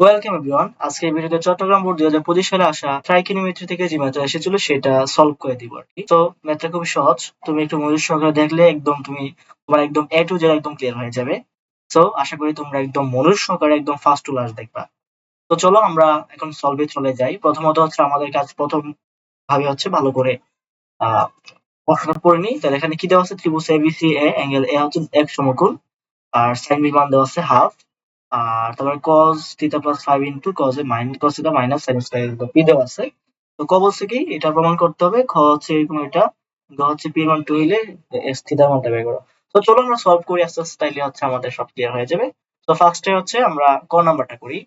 Welcome everyone. আজকের ভিডিওতে Chittagong board 2025 সালে আসা ট্রাইকোনোমেট্রি থেকে যে ম্যাথটা এসেছিল সেটা সলভ করে দিব আর কি। তো ম্যাথটা খুবই সহজ, তুমি একটু মনোযোগ সহকারে দেখলে তোমার একদম এ টু জেড একদম ক্লিয়ার হয়ে যাবে। সো আশা করি তোমরা একদম মনোযোগ সহকারে একদম ফার্স্ট টু লাস্ট দেখবা। তো চলো আমরা এখন সলভে চলে যাই। প্রথমত হচ্ছে আমাদের কাছে প্রথম ভাবে হচ্ছে ভালো করে আহ প্রশ্নটা পড়ে নিই। তাহলে এখানে কি দেওয়া আছে? ত্রিভুজ এবিসি এ, অ্যাঙ্গেল এ হচ্ছে এক সমকোণ, আর সাইন বি মান দেওয়া আছে হাফ, আর তারপরে cos theta plus 5 into cos theta minus sin square P দেওয়া আছে। তো ক বলছে কি এটা প্রমাণ করতে হবে। খ হচ্ছে এরকম, এটা গ হচ্ছে পি মান 2 হইলে এস থিটার মানটা বের করো। তো চলো আমরা সলভ করি আস্তে আস্তে, তাইলে হচ্ছে আমাদের সব ক্লিয়ার হয়ে যাবে। তো ফার্স্টে হচ্ছে আমরা ক নাম্বারটা করি।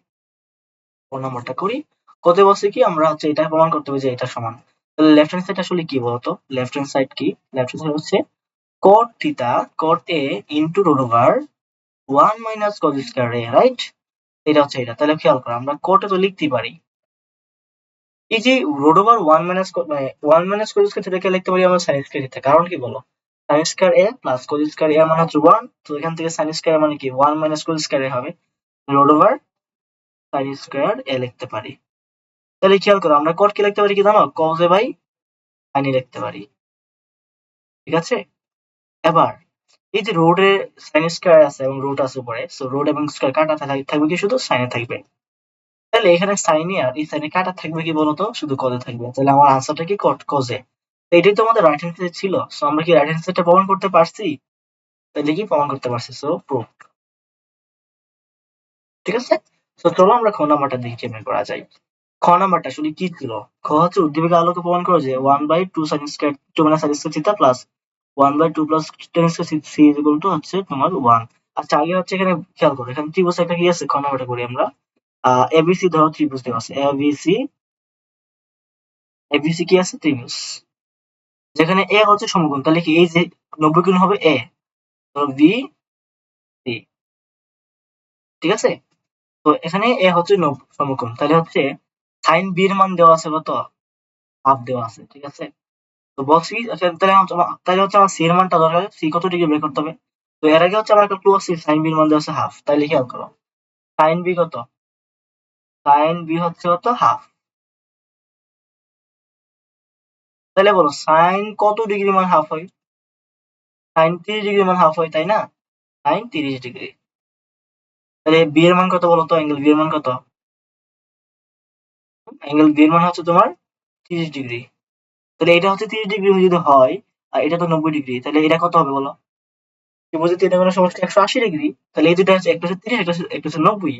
কত বলছে কি আমরা হচ্ছে এটা প্রমাণ করতে হবে যে এটা সমান। তাহলে লেফট হ্যান্ড সাইড আসলে কি বলতো? লেফট হ্যান্ড সাইড কি? লেফট হ্যান্ড সাইড হচ্ছে cot theta cot a into root over 1 minus cos square a, right? এটা হচ্ছে এটা। তাহলে খেয়াল করো, আমরা কোটে তো লিখতে পারি এই যে root over one minus cos square থিটাকে লিখতে পারি আমরা সাইন স্কয়ার থিটা। কারণ কি বলো? Sine square A plus cos square A মানে হচ্ছে 1, তো এখান থেকে সাইন স্কয়ার মানে কি 1 মাইনাস কোস স্কয়ার এ হবে, রুট ওভার সাইন স্কয়ার এ লিখতে পারি। তাহলে খেয়াল করো, আমরা কোট কি লিখতে পারি কি জানো? cos a বাই sin এ লিখতে পারি। ঠিক আছে? এবার এই যে রুট এ সাইন স্কয়ার আছে এবং রুট আছে উপরে, সো রুট এবং স্কয়ার কাটা থাকবে কি? শুধু সাইনে থাকবে। তাহলে এখানে সাইনে আর এই সাইনে কাটা থাকবে কি বলতো? শুধু কজে থাকবে। তাহলে আমার আনসারটা কি? কজে। এটাই তো আমাদের রাইট হ্যান্ড সাইড ছিল। সো আমরা কি রাইট হ্যান্ড সাইডটা প্রমাণ করতে পারছি? তাহলে কি প্রমাণ করতে পারছি? So proof. ঠিক আছে? সো চলো আমরা খ নাম্বারটা দেখি কেমনে করা যায়। খ নাম্বারটা আসলে কি ছিল? খ হচ্ছে উদ্দীপকের আলোকে প্রমাণ করো যে 1/2 sin স্কয়ার 2 মানে sin square theta plus 1/2 plus tan square C is equal to হচ্ছে তোমার 1। আচ্ছা আগে হচ্ছে এখানে খেয়াল করো, এখানে ত্রিভুজ একটা কি আছে? খ নাম্বারটা করি আমরা। এবিসি ধরো ত্রিভুজ দেওয়া আছে। এবিসি কি আছে? ত্রিভুজ। যেখানে এ হচ্ছে সমকোণ, তাহলে কি এই যে 90 কোণ হবে এ, তো বি সি। ঠিক আছে? তো এখানে এ হচ্ছে সমকোণ, তাহলে হচ্ছে সাইন বি এর মান দেওয়া আছে কত? হাফ দেওয়া আছে। ঠিক আছে? তো বলছি আচ্ছা, তাহলে হচ্ছে আমার সি এর মানটা দরকার। সি কত ডিগ্রি বের করতে হবে। তো এর আগে হচ্ছে আমার একটা ক্লু আছে, সাইন বি এর মান দেওয়া আছে হাফ। তাহলে খেয়াল করো, সাইন বি কত? সাইন বি হচ্ছে কত? হাফ। তাহলে বলো সাইন কত ডিগ্রি মান হাফ হয়? সাইন 30 ডিগ্রি মান হাফ হয়, তাই না? Sign 30 degree. তাহলে বি এর মান কত বলো তো? অ্যাঙ্গেল বি এর মান কত? অ্যাঙ্গেল বি এর মান হচ্ছে তোমার 30 ডিগ্রি। তাহলে এটা হচ্ছে 30 ডিগ্রি যদি হয়, আর এটা তো 90 ডিগ্রি, তাহলে এটা কত হবে বলো? ত্রিভুজের তিনটা কোণের সমষ্টি 180 ডিগ্রি। তাহলে এই দুটো হচ্ছে, একটা হচ্ছে 30, একটা হচ্ছে 90,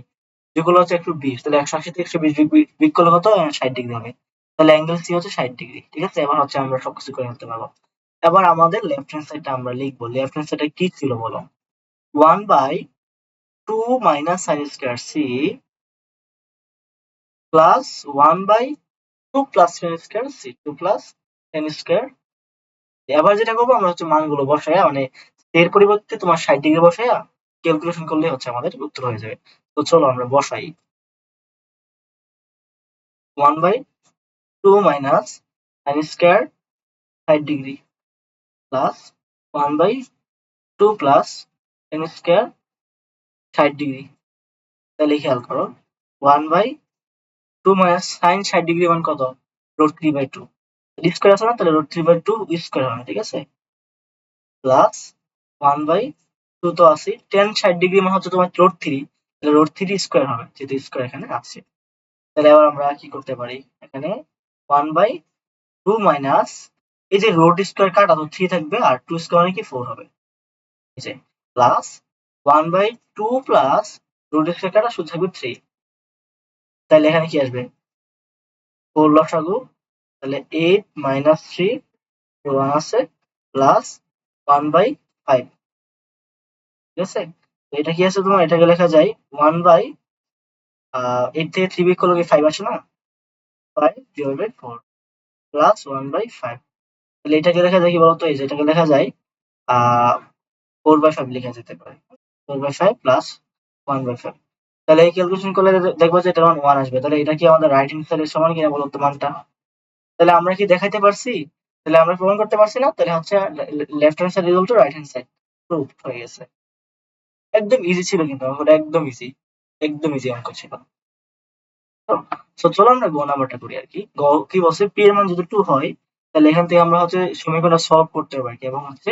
যেগুলো হচ্ছে 120। তাহলে 180 থেকে 120 বিয়োগ করলে কত? 60 ডিগ্রি হবে। তাহলে অ্যাঙ্গেল সি হচ্ছে 60 ডিগ্রি। ঠিক আছে? এবার হচ্ছে আমরা সবকিছু করে ফেলতে পারবো। এবার আমাদের লেফট হ্যান্ড সাইডটা আমরা লিখবো। লেফট হ্যান্ড সাইডে কি ছিল বলো? 1/2 minus sine square C plus 1/2 plus sine square C, 2 plus sine square. এবার যেটা করবো আমরা হচ্ছে মানগুলো বসায়া, মানে এর পরিবর্তে তোমার 60 ডিগ্রি বসায়া ক্যালকুলেশন করলে হচ্ছে আমাদের উত্তর হয়ে যাবে। তো চলো আমরা বসাই। 1/2 minus sine square 60 degree plus 1/2 plus sine square 60 degree. তাহলে খেয়াল করো, 1/2 মাইনাস সাইন 60 ডিগ্রি মান কত? √3/2। স্কয়ার আছে না? তাহলে √3/2 স্কয়ার হবে। ঠিক আছে? প্লাস 1/2 তো আছে, tan 60 ডিগ্রি মানে হচ্ছে তোমার √3, তাহলে √3 স্কয়ার হবে, যেহেতু স্কয়ার এখানে আছে। তাহলে এবার আমরা কি করতে পারি? এখানে 1/2 মাইনাস এই যে রুট স্কয়ার কাটা তো 3 থাকবে, আর 2 স্কয়ার মানে কি 4 হবে। এই যে প্লাস 1/2 প্লাস রুট স্কয়ার কাটা শুধু থাকবে 3। তাহলে এখানে কি আসবে? 4 লসাগু, তাহলে 8 মাইনাস 3 1 আছে, প্লাস 1/5। ঠিক আছে? তো এটা কি আছে তোমার? এটাকে লেখা যায় 8 থেকে 3 বিয়োগ করলে কি 5 আসে না? 5/4 প্লাস 1/5। তাহলে এটাকে লেখা যায় কি বলতো? এই যে এটাকে লেখা যায় 4/5 লেখা যেতে পারে। 4/5 প্লাস 1/5। তাহলে এই ক্যালকুলেশন করলে দেখবো যে এটা মান 1 আসবে। তাহলে এটা কি আমাদের রাইট হ্যান্ড সাইডের সমান কিনা বলতো মানটা? তাহলে আমরা কি দেখাইতে পারছি? তাহলে আমরা প্রমাণ করতে পারছি না? তাহলে হচ্ছে left hand side equal to right hand side. Proof হয়ে গেছে। একদম ইজি ছিল কিন্তু অঙ্কটা, একদম ইজি। একদম ইজি অঙ্ক ছিল। তো চলো আমরা গ নাম্বারটা করি আর কি। গ কি বলছে, পি এর মান যদি 2 হয় তাহলে এখান থেকে আমরা হচ্ছে সমীকরণটা সলভ করতে পারি এবং হচ্ছে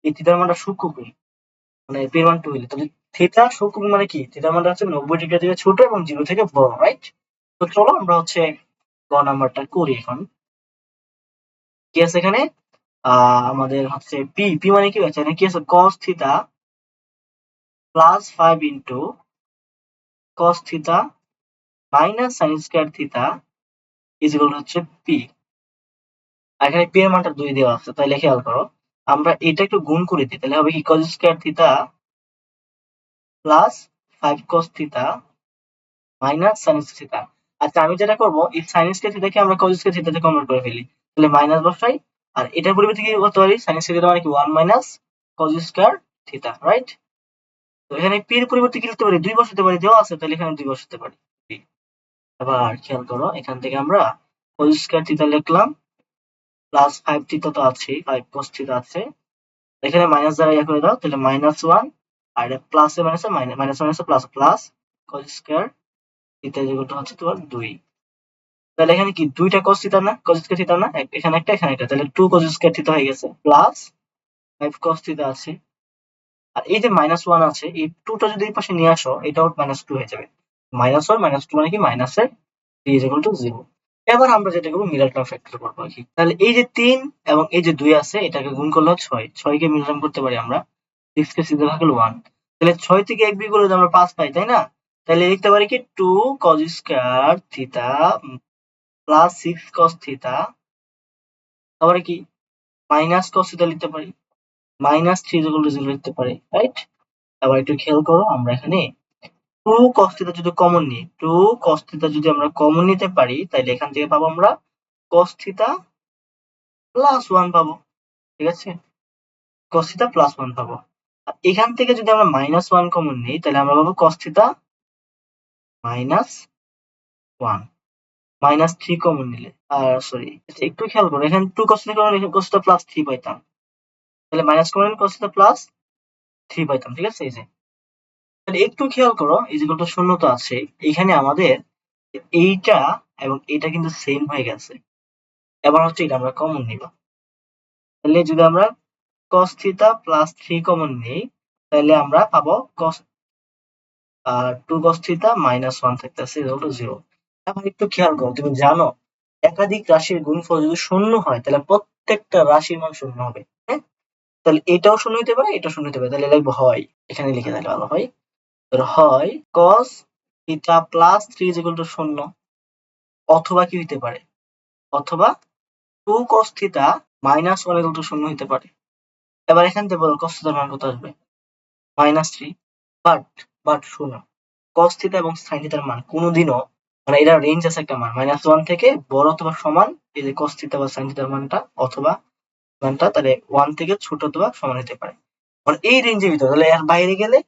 এই থিটার মানটা সূক্ষ্মকোণ, মানে পি এর মান 2 হইলে তাহলে থিটা সূক্ষ্মকোণ মানে কি, থিটার মানটা হচ্ছে 90 ডিগ্রি থেকে ছোট এবং 0 থেকে বড়, রাইট? তো চলো আমরা হচ্ছে গ নাম্বারটা করি এখন। কি আছে এখানে, আমাদের হচ্ছে পি, পি মানে কি হচ্ছে এখানে কি আছে, cos theta plus 5 into cos theta minus sin square theta is equal হচ্ছে পি। আর এখানে পি এর মানটা 2 দেওয়া আছে, তাহলে খেয়াল করো আমরা এটা একটু গুণ করে দিই, তাহলে হবে কি cos square theta plus 5 cos theta minus sin square theta. আচ্ছা আমি যেটা করব, এই sin স্কয়ার থিটাকে আমরা cos স্কয়ার থিটাতে কনভার্ট করে ফেলি, তাহলে মাইনাস বসাই। আর এটার পরিবর্তে কি করতে পারি, sin স্কয়ার থিটা মানে কি 1 minus cos square theta, right? তো এখানে পি এর পরিবর্তে কি লিখতে পারি, 2 বসাতে পারি, দেওয়া আছে, তাহলে এখানে 2 বসাতে পারি। আবার খেয়াল করো এখান থেকে আমরা cos স্কয়ার থিটা লিখলাম প্লাস 5 থিটা তো আছে, 5 cos থিটা আছে, এখানে মাইনাস দ্বারা ইয়া করে দাও, তাহলে -1 আর এটা প্লাসে মাইনাসে মাইনাস মাইনাসে plus plus cos square theta যেটা হচ্ছে তোমার 2। তাহলে এখানে কি দুইটা cos থিটা না, cos স্কয়ার থিটা না, এখানে একটা এখানে একটা, তাহলে 2 cos স্কয়ার থিটা হয়ে গেছে প্লাস 5 cos থিটা আছে। আর এই যে -1 আছে, এই 2 টা যদি এই পাশে নিয়ে আসো এটাও -2 হয়ে যাবে। -1 -2 মানে কি মাইনাসের 3 0। এবার আমরা যেটা করবো মিডল টার্ম ফ্যাক্টর করবো আর কি। তাহলে এই যে 3 এবং এই যে 2 আছে এটাকে গুণ করলে 6, 6 কে মিডল টার্ম করতে পারি আমরা, 6 কে সিধা ভাগ করলে 1, তাহলে 6 থেকে 1 বিয়োগ করলে আমরা 5 পাই, তাই না? তাহলে লিখতে পারি কি 2 cos square theta plus 6 cos theta, তারপরে কি মাইনাস cos থিটা লিখতে পারি, মাইনাস 3 0 লিখতে পারি, রাইট? আবার একটু খেয়াল করো আমরা এখানে 2 cos থিটা যদি কমন নিই, 2 cos থিটা যদি আমরা কমন নিতে পারি তাহলে এখান থেকে পাবো আমরা cos থিটা প্লাস 1 পাবো, ঠিক আছে? cos থিটা প্লাস 1 পাবো। আর এখান থেকে যদি আমরা -1 কমন নিই তাহলে আমরা পাবো cos থিটা মাইনাস 1, -3 কমন নিলে, আর সরি একটু খেয়াল করো এখানে 2 cos থিটা কমন নিলে cos থিটা প্লাস 3 পাইতাম, তাহলে মাইনাস কমন নিলে cos থিটা প্লাস 3 পাইতাম, ঠিক আছে? এই যে তাহলে একটু খেয়াল করো এই যে কত শূন্য তো আছে এখানে আমাদের, এইটা এবং এটা কিন্তু সেম হয়ে গেছে। এবার হচ্ছে এটা আমরা কমন নিব, তাহলে যদি আমরা cos থিটা প্লাস 3 কমন নিই তাহলে আমরা পাবো cos 2 cos থিটা মাইনাস 1 থাকতেছে ইকুয়াল টু 0। এখন একটু খেয়াল করো, তুমি জানো একাধিক রাশির গুণফল যদি শূন্য হয় তাহলে প্রত্যেকটা রাশির মান শূন্য হবে, হ্যাঁ? তাহলে এটাও শূন্য হতে পারে, এটাও শূন্য হতে পারে, তাহলে লিখবো হয়, এখানে লিখে দিলে ভালো হয়। হয় cos theta plus 3 is equal two 0, অথবা কি হইতে পারে, অথবা 2 cos theta minus 1 equal to 0 হইতে পারে। এবার এখান থেকে বলো cos থিটার মান কত আসবে, -3। বাট শোনো, cos থিটা এবং sin থিটার মান কোনোদিনও, মানে এরা রেঞ্জ আছে একটা মান -1 থেকে বড় অথবা সমান, এই যে cos থিটা বা sin থিটার মানটা, অথবা মানটা তাহলে 1 থেকে ছোট অথবা সমান হতে পারে, মানে এই রেঞ্জের ভিতরে, তাহলে এর বাইরে গেলে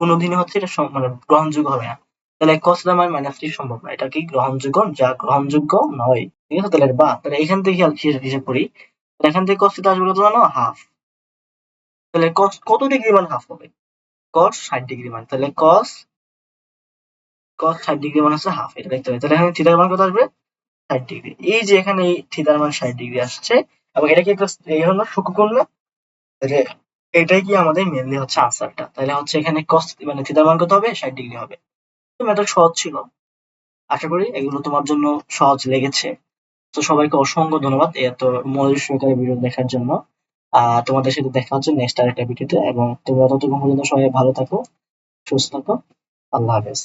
কোনোদিনই হচ্ছে এটা মানে গ্রহণযোগ্য হবে না। তাহলে cos থিটা মান -3 সম্ভব না, এটা কি গ্রহণযোগ্য, যা গ্রহণযোগ্য নয়, ঠিক আছে? তাহলে বা তাহলে এখান থেকে হিসাব করি, এখান থেকে cos থিটা আসবে কত জানো, হাফ। তাহলে cos কত ডিগ্রি মান হাফ হবে, cos 60 ডিগ্রি মান, তাহলে cos 60 ডিগ্রি মান হচ্ছে হাফ, এটা দেখতে হবে। তাহলে এখানে থিটার মান কত আসবে, 60 ডিগ্রি। এই যে এখানে এই থিটার মান 60 ডিগ্রি আসছে এবং এটা কি একটা এই হলো সূক্ষ্মকোণ না, তাহলে এটাই কি আমাদের মেইনলি হচ্ছে আনসারটা। তাহলে হচ্ছে এখানে cos মানে থিটার মান কত হবে, 60 ডিগ্রি হবে। তো মেথড সহজ ছিল, আশা করি এগুলো তোমার জন্য সহজ লেগেছে। তো সবাইকে অসংখ্য ধন্যবাদ এত মনোযোগ সহকারে ভিডিও দেখার জন্য। তোমাদের সাথে দেখা হচ্ছে নেক্সট আরেকটা ভিডিওতে, এবং তোমরা ততক্ষণ পর্যন্ত সবাই ভালো থাকো, সুস্থ থাকো, আল্লাহ হাফেজ।